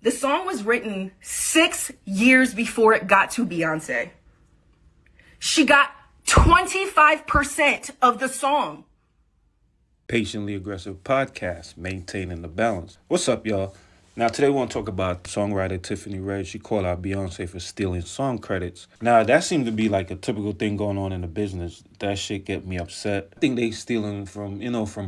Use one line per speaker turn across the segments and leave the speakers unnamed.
The song was written 6 years before it got to Beyonce. She got 25% of the song.
Patiently Aggressive Podcast, maintaining the balance. What's up, y'all? Now, today we want to talk about songwriter Tiffany Red. She called out Beyonce for stealing song credits. Now, that seemed to be like a typical thing going on in the business. That shit get me upset. I think they stealing from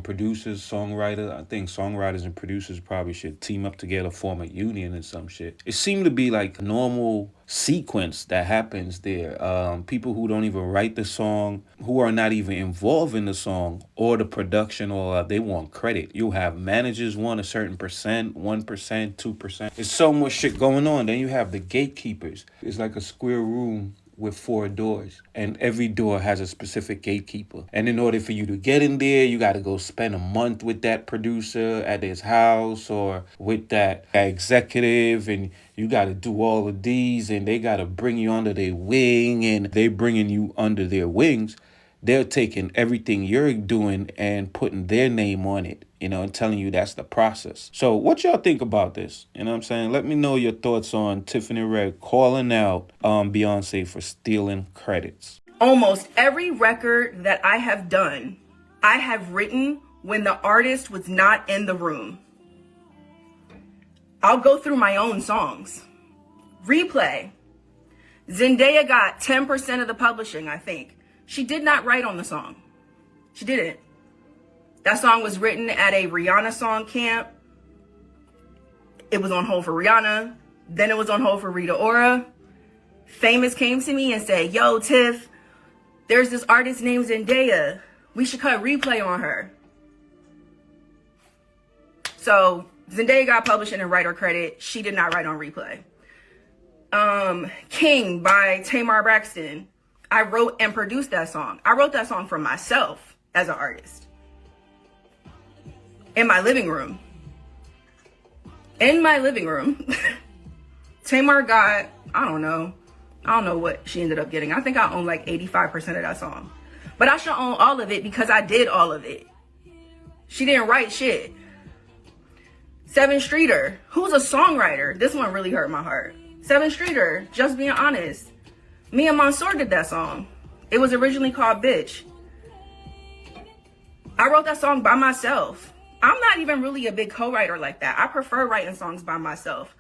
producers, songwriter. I think songwriters and producers probably should team up together, form a union and some shit. It seemed to be like a normal sequence that happens there. People who don't even write the song, who are not even involved in the song or the production, or they want credit. You'll have managers want a certain percent, 1%, 2%. There's so much shit going on. Then you have the gatekeepers. It's like a square room with 4 doors, and every door has a specific gatekeeper. And in order for you to get in there, you got to go spend a month with that producer at his house or with that executive, and you got to do all of these, and they got to bring you under their wing, and they bringing you under their wings. They're taking everything you're doing and putting their name on it, and telling you that's the process. So what y'all think about this? You know what I'm saying? Let me know your thoughts on Tiffany Red calling out Beyonce for stealing credits.
Almost every record that I have done, I have written when the artist was not in the room. I'll go through my own songs. Replay. Zendaya got 10% of the publishing, I think. She did not write on the song. She didn't. That song was written at a Rihanna song camp. It was on hold for Rihanna. Then it was on hold for Rita Ora. Famous came to me and said, yo, Tiff, there's this artist named Zendaya. We should cut Replay on her. So Zendaya got publishing and writer credit. She did not write on Replay. King by Tamar Braxton. I wrote and produced that song. I wrote that song for myself as an artist. In my living room. Tamar got, I don't know what she ended up getting. I think I own like 85% of that song. But I should own all of it because I did all of it. She didn't write shit. Seven Streeter, who's a songwriter. This one really hurt my heart. Seven Streeter, Just Being Honest. Me and Mansour did that song. It was originally called Bitch. I wrote that song by myself. I'm not even really a big co-writer like that. I prefer writing songs by myself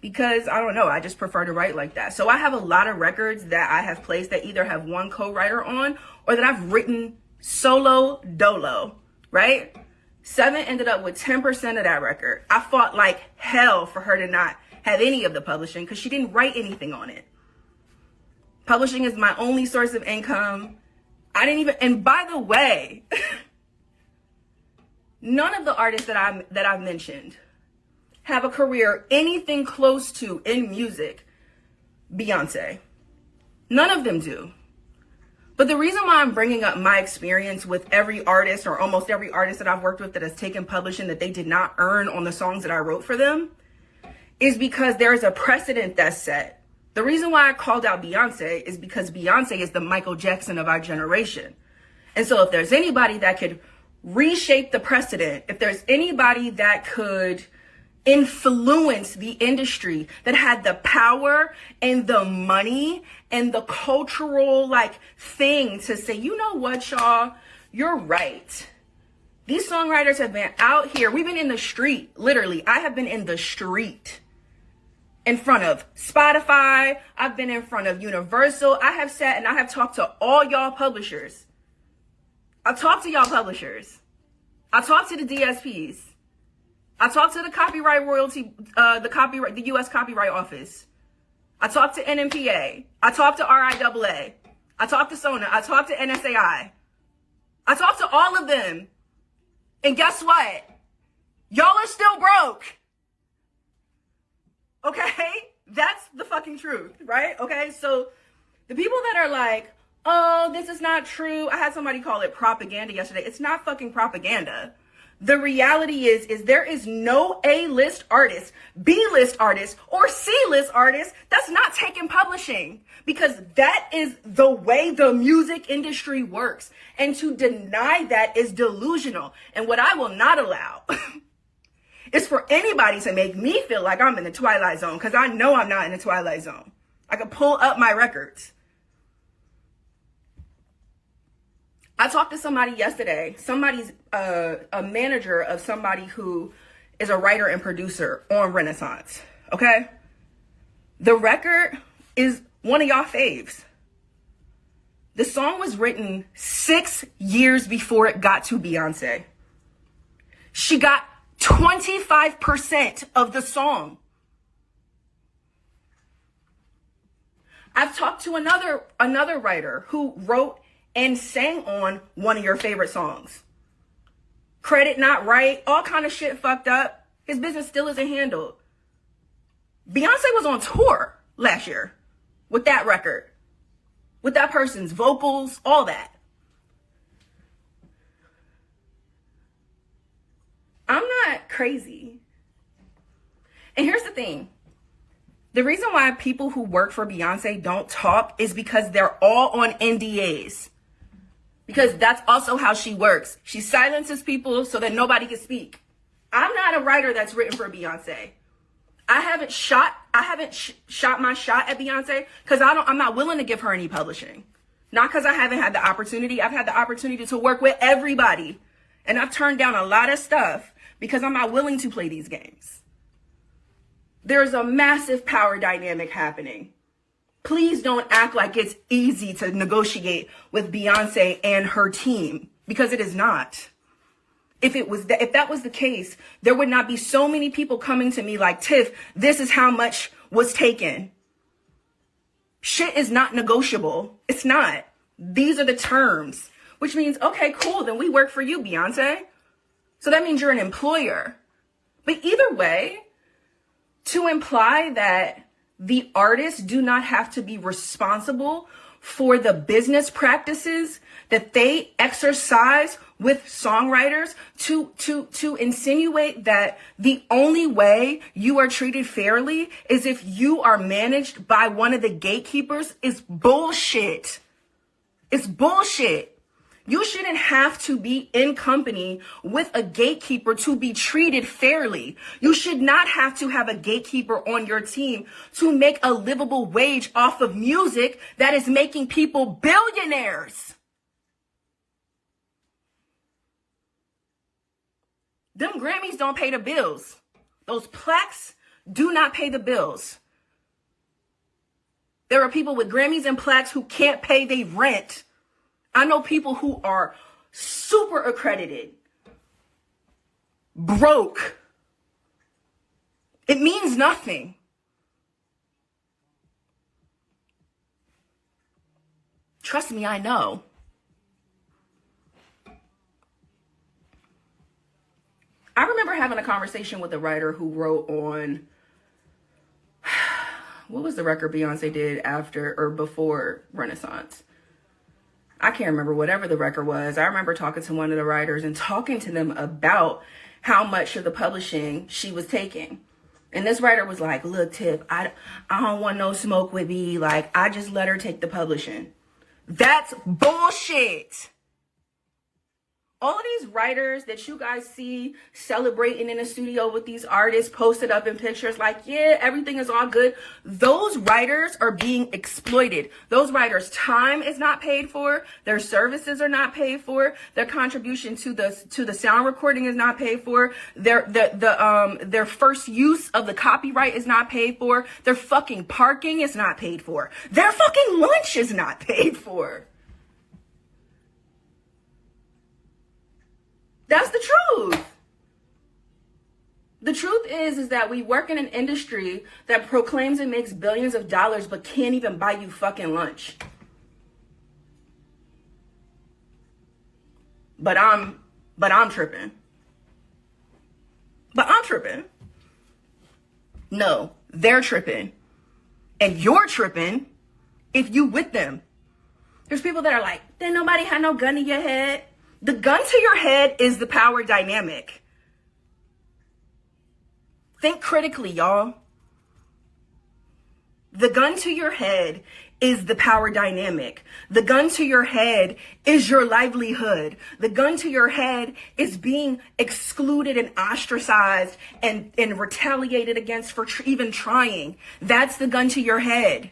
because, I don't know, I just prefer to write like that. So I have a lot of records that I have placed that either have one co-writer on or that I've written solo dolo, right? Seven ended up with 10% of that record. I fought like hell for her to not have any of the publishing because she didn't write anything on it. Publishing is my only source of income. And by the way, none of the artists that I've mentioned have a career anything close to in music Beyonce. None of them do. But the reason why I'm bringing up my experience with every artist or almost every artist that I've worked with that has taken publishing that they did not earn on the songs that I wrote for them is because there is a precedent that's set. The reason why I called out Beyonce is because Beyonce is the Michael Jackson of our generation. And so if there's anybody that could reshape the precedent, if there's anybody that could influence the industry, that had the power and the money and the cultural thing to say, you know what, y'all, you're right. These songwriters have been out here. We've been in the street. Literally, I have been in the street in front of Spotify. I've been in front of Universal. I have sat and I have talked to all y'all publishers. I've talked to y'all publishers. I talked to the DSPs. I talked to the copyright royalty, the U.S. Copyright Office. I talked to NMPA. I talked to RIAA. I talked to SONA. I talked to NSAI. I talked to all of them. And guess what? Y'all are still broke. Okay? That's the fucking truth, right? Okay? So the people that are like, oh, this is not true. I had somebody call it propaganda yesterday. It's not fucking propaganda. The reality is there is no A-list artist, B-list artist, or C-list artist that's not taking publishing, because that is the way the music industry works. And to deny that is delusional. And what I will not allow is for anybody to make me feel like I'm in the Twilight Zone, because I know I'm not in the Twilight Zone. I can pull up my records. I talked to somebody yesterday, somebody's a manager of somebody who is a writer and producer on Renaissance, okay? The record is one of y'all faves. The song was written 6 years before it got to Beyonce. She got 25% of the song. I've talked to another writer who wrote and sang on one of your favorite songs. Credit not right, all kind of shit fucked up. His business still isn't handled. Beyonce was on tour last year with that record, with that person's vocals, all that. I'm not crazy. And here's the thing. The reason why people who work for Beyonce don't talk is because they're all on NDAs. Because that's also how she works. She silences people so that nobody can speak. I'm not a writer that's written for Beyonce. I haven't shot my shot at Beyonce because I'm not willing to give her any publishing. Not because I haven't had the opportunity. I've had the opportunity to work with everybody. And I've turned down a lot of stuff because I'm not willing to play these games. There's a massive power dynamic happening. Please don't act like it's easy to negotiate with Beyonce and her team, because it is not. If that was the case, there would not be so many people coming to me like, Tiff, this is how much was taken. Shit is not negotiable. It's not. These are the terms, which means, okay, cool, then we work for you, Beyonce. So that means you're an employer. But either way, to imply that the artists do not have to be responsible for the business practices that they exercise with songwriters, to insinuate that the only way you are treated fairly is if you are managed by one of the gatekeepers is bullshit. It's bullshit. You shouldn't have to be in company with a gatekeeper to be treated fairly. You should not have to have a gatekeeper on your team to make a livable wage off of music that is making people billionaires. Them Grammys don't pay the bills. Those plaques do not pay the bills. There are people with Grammys and plaques who can't pay their rent. I know people who are super accredited, broke. It means nothing. Trust me, I know. I remember having a conversation with a writer who wrote on, what was the record Beyonce did after or before Renaissance? I can't remember, whatever the record was. I remember talking to one of the writers and talking to them about how much of the publishing she was taking. And this writer was like, look, Tiff, I don't want no smoke with me. Like, I just let her take the publishing. That's bullshit. All of these writers that you guys see celebrating in the studio with these artists posted up in pictures like, yeah, everything is all good. Those writers are being exploited. Those writers' time is not paid for. Their services are not paid for. Their contribution to the sound recording is not paid for. Their first use of the copyright is not paid for. Their fucking parking is not paid for. Their fucking lunch is not paid for. That's the truth. The truth is that we work in an industry that proclaims it makes billions of dollars but can't even buy you fucking lunch. But I'm tripping. But I'm tripping. No, they're tripping. And you're tripping if you with them. There's people that are like, then nobody had no gun to your head. The gun to your head is the power dynamic. Think critically, y'all. The gun to your head is the power dynamic. The gun to your head is your livelihood. The gun to your head is being excluded and ostracized and retaliated against for even trying. That's the gun to your head.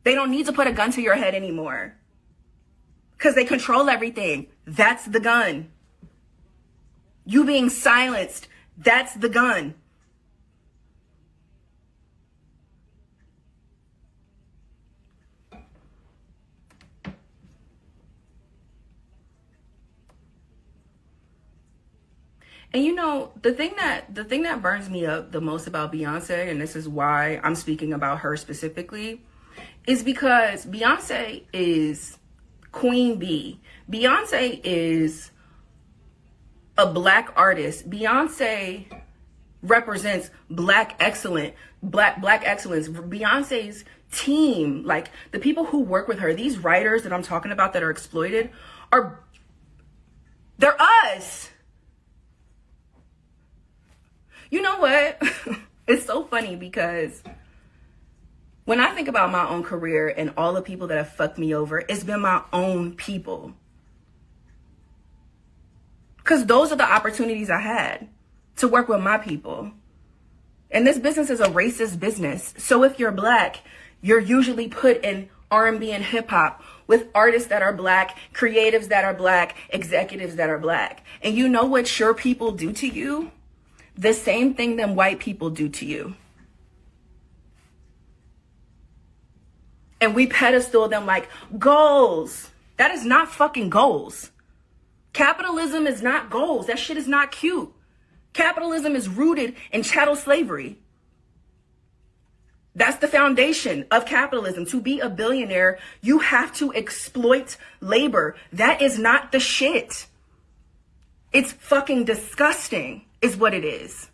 They don't need to put a gun to your head anymore because they control everything. That's the gun. You being silenced, that's the gun. And you know, the thing that burns me up the most about Beyonce, and this is why I'm speaking about her specifically, is because Beyonce is Queen Bee. Beyonce is a black artist. Beyonce represents black excellence. Beyonce's team, like the people who work with her, these writers that I'm talking about that are exploited, they're us. You know what? It's so funny because when I think about my own career and all the people that have fucked me over, it's been my own people. Because those are the opportunities I had to work with my people. And this business is a racist business. So if you're black, you're usually put in R&B and hip hop with artists that are black, creatives that are black, executives that are black. And you know what your people do to you? The same thing them white people do to you. And we pedestal them like goals. That is not fucking goals. Capitalism is not goals. That shit is not cute. Capitalism is rooted in chattel slavery. That's the foundation of capitalism. To be a billionaire, you have to exploit labor. That is not the shit. It's fucking disgusting, is what it is.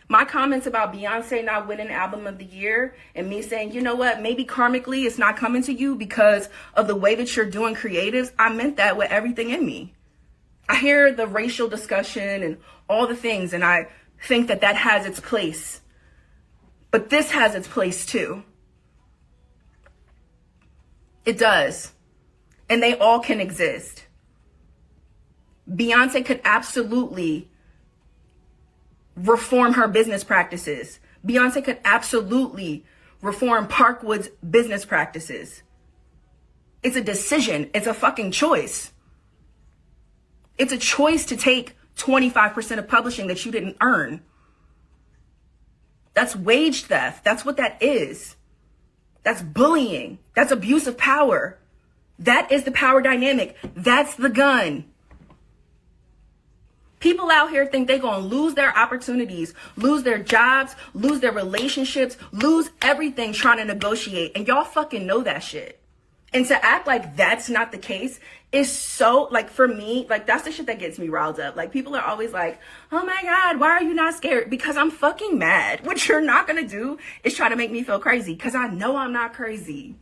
My comments about Beyonce not winning Album of the Year and me saying, you know what, maybe karmically it's not coming to you because of the way that you're doing creatives, I meant that with everything in me. I hear the racial discussion and all the things, and I think that that has its place. But this has its place too. It does. And they all can exist. Beyonce could absolutely reform her business practices. Beyonce could absolutely reform Parkwood's business practices. It's a decision. It's a fucking choice. It's a choice to take 25% of publishing that you didn't earn. That's wage theft. That's what that is. That's bullying. That's abuse of power. That is the power dynamic. That's the gun. People out here think they're going to lose their opportunities, lose their jobs, lose their relationships, lose everything trying to negotiate. And y'all fucking know that shit. And to act like that's not the case is so, like, for me, like, that's the shit that gets me riled up. Like, people are always like, oh my God, why are you not scared? Because I'm fucking mad. What you're not going to do is try to make me feel crazy, because I know I'm not crazy.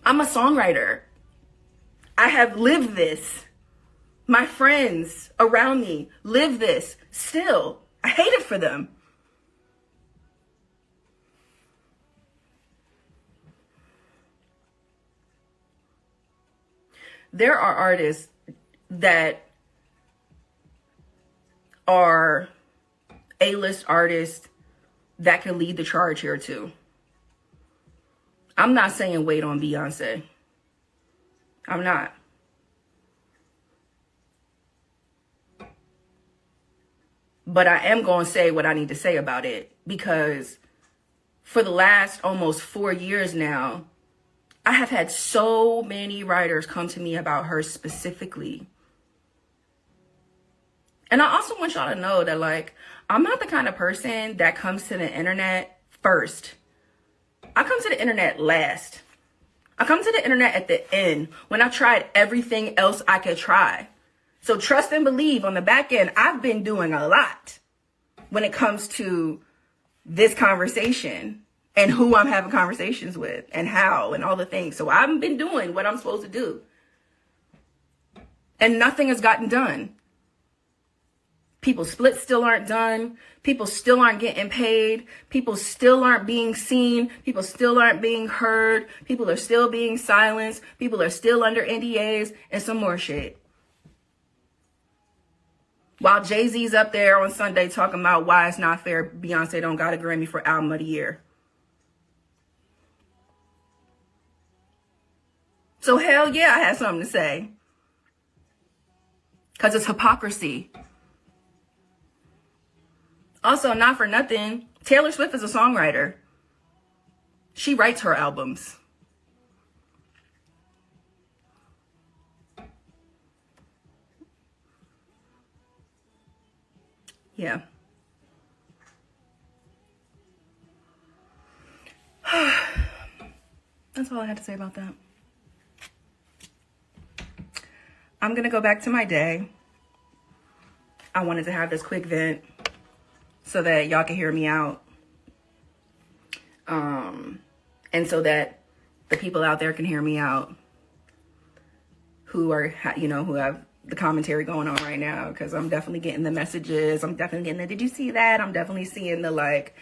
I'm a songwriter. I have lived this. My friends around me live this still. I hate it for them. There are artists that are A-list artists that can lead the charge here too. I'm not saying wait on Beyonce. I'm not. But I am going to say what I need to say about it, because for the last almost 4 years now, I have had so many writers come to me about her specifically. And I also want y'all to know that, like, I'm not the kind of person that comes to the internet first. I come to the internet last. I come to the internet at the end when I tried everything else I could try. So trust and believe, on the back end, I've been doing a lot when it comes to this conversation and who I'm having conversations with and how and all the things. So I've been doing what I'm supposed to do. And nothing has gotten done. People's splits still aren't done. People still aren't getting paid. People still aren't being seen. People still aren't being heard. People are still being silenced. People are still under NDAs and some more shit. While Jay-Z's up there on Sunday talking about why it's not fair Beyonce don't got a Grammy for Album of the Year. So hell yeah, I had something to say. Because it's hypocrisy. Also, not for nothing, Taylor Swift is a songwriter. She writes her albums. Yeah. That's all I had to say about that. I'm going to go back to my day. I wanted to have this quick vent so that y'all can hear me out. And so that the people out there can hear me out who are, who have the commentary going on right now, because I'm definitely getting the messages. I'm definitely getting the, did you see that? I'm definitely seeing the let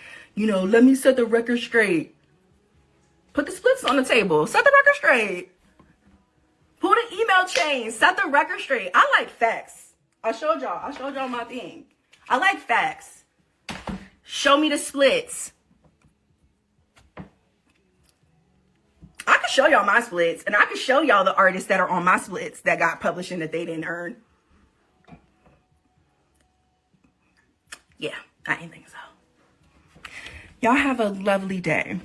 me set the record straight. Put the splits on the table. Set the record straight. Pull the email chain. Set the record straight. I like facts. I showed y'all my thing. I like facts. Show me the splits. I can show y'all my splits, and I can show y'all the artists that are on my splits that got publishing that they didn't earn. Yeah, I didn't think so. Y'all have a lovely day.